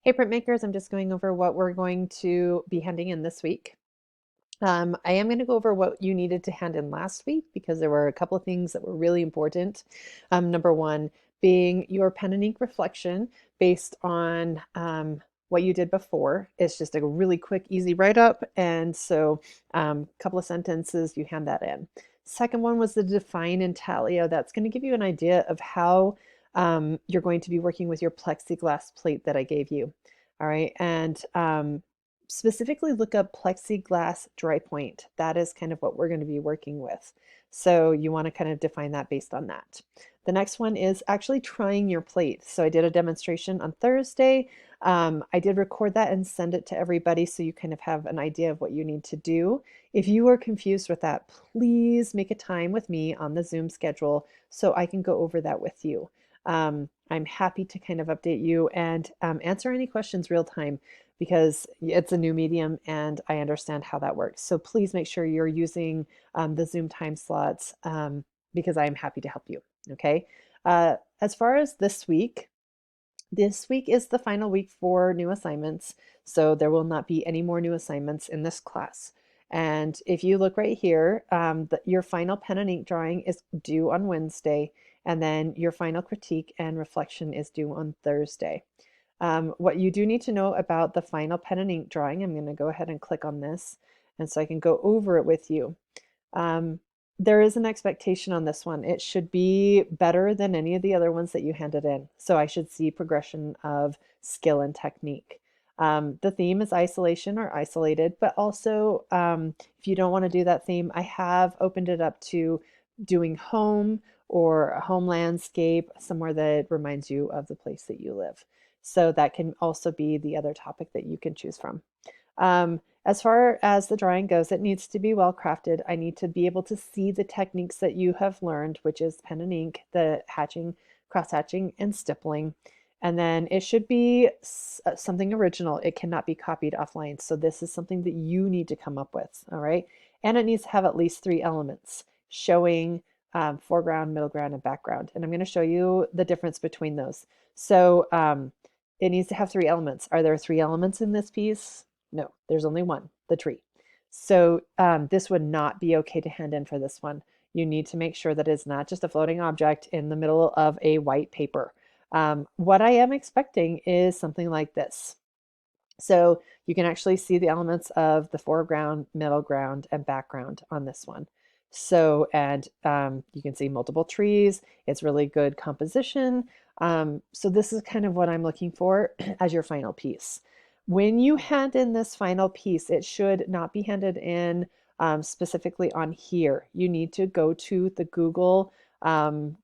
Hey printmakers, I'm just going over what we're going to be handing in this week. I am going to go over what you needed to hand in last week because there were a couple of things that were really important. Number one being your pen and ink reflection based on what you did before. It's just a really quick, easy write-up. And so a couple of sentences, you hand that in. Second one was the define intaglio. That's going to give you an idea of how you're going to be working with your plexiglass plate that I gave you. All right. And specifically look up plexiglass dry point. That is kind of what we're going to be working with. So you want to kind of define that based on that. The next one is actually trying your plate. So I did a demonstration on Thursday. I did record that and send it to everybody so you kind of have an idea of what you need to do. If you are confused with that, please make a time with me on the Zoom schedule so I can go over that with you. I'm happy to kind of update you and answer any questions real time because it's a new medium and I understand how that works. So please make sure you're using the Zoom time slots because I'm happy to help you. Okay. As far as this week is the final week for new assignments. So there will not be any more new assignments in this class. And if you look right here, your final pen and ink drawing is due on Wednesday, and then your final critique and reflection is due on Thursday. What you do need to know about the final pen and ink drawing, I'm going to go ahead and click on this, and so I can go over it with you. Um, there is an expectation on this one. It should be better than any of the other ones that you handed in. So I should see progression of skill and technique. The theme is isolation or isolated, but also if you don't want to do that theme, I have opened it up to doing home or a home landscape, somewhere that reminds you of the place that you live. So that can also be the other topic that you can choose from. As far as the drawing goes, it needs to be well crafted. I need to be able to see the techniques that you have learned, which is pen and ink, the hatching, cross hatching, and stippling. And then it should be something original. It cannot be copied offline. So this is something that you need to come up with. All right. And it needs to have at least 3 elements showing foreground, middle ground, and background. And I'm going to show you the difference between those. So it needs to have 3 elements. Are there 3 elements in this piece? No, there's only one, the tree. So this would not be okay to hand in for this one. You need to make sure that it's not just a floating object in the middle of a white paper. What I am expecting is something like this. So you can actually see the elements of the foreground, middle ground, and background on this one. So, and you can see multiple trees. It's really good composition. So this is kind of what I'm looking for as your final piece. When you hand in this final piece, it should not be handed in specifically on here. You need to go to the Google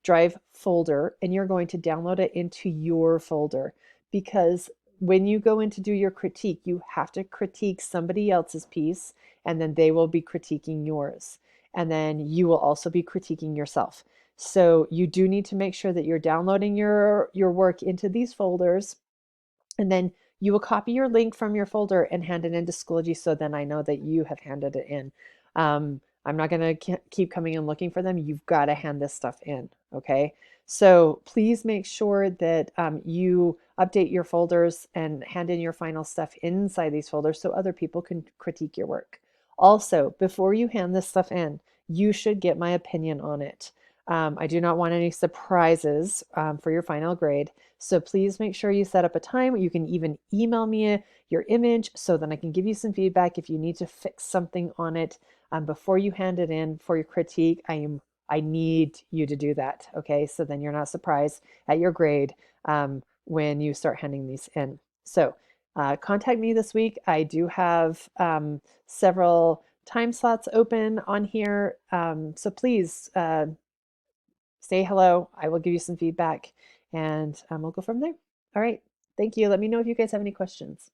Drive folder and you're going to download it into your folder because when you go in to do your critique, you have to critique somebody else's piece and then they will be critiquing yours. And then you will also be critiquing yourself. So you do need to make sure that you're downloading your work into these folders, and then you will copy your link from your folder and hand it into Schoology so then I know that you have handed it in. I'm not going to keep coming and looking for them. You've got to hand this stuff in, okay? So please make sure that you update your folders and hand in your final stuff inside these folders so other people can critique your work. Also, before you hand this stuff in, you should get my opinion on it. I do not want any surprises for your final grade. So please make sure you set up a time. You can even email me your image so that I can give you some feedback if you need to fix something on it before you hand it in for your critique. I need you to do that. Okay, so then you're not surprised at your grade when you start handing these in. So contact me this week. I do have several time slots open on here. So please say hello. I will give you some feedback and we'll go from there. All right. Thank you. Let me know if you guys have any questions.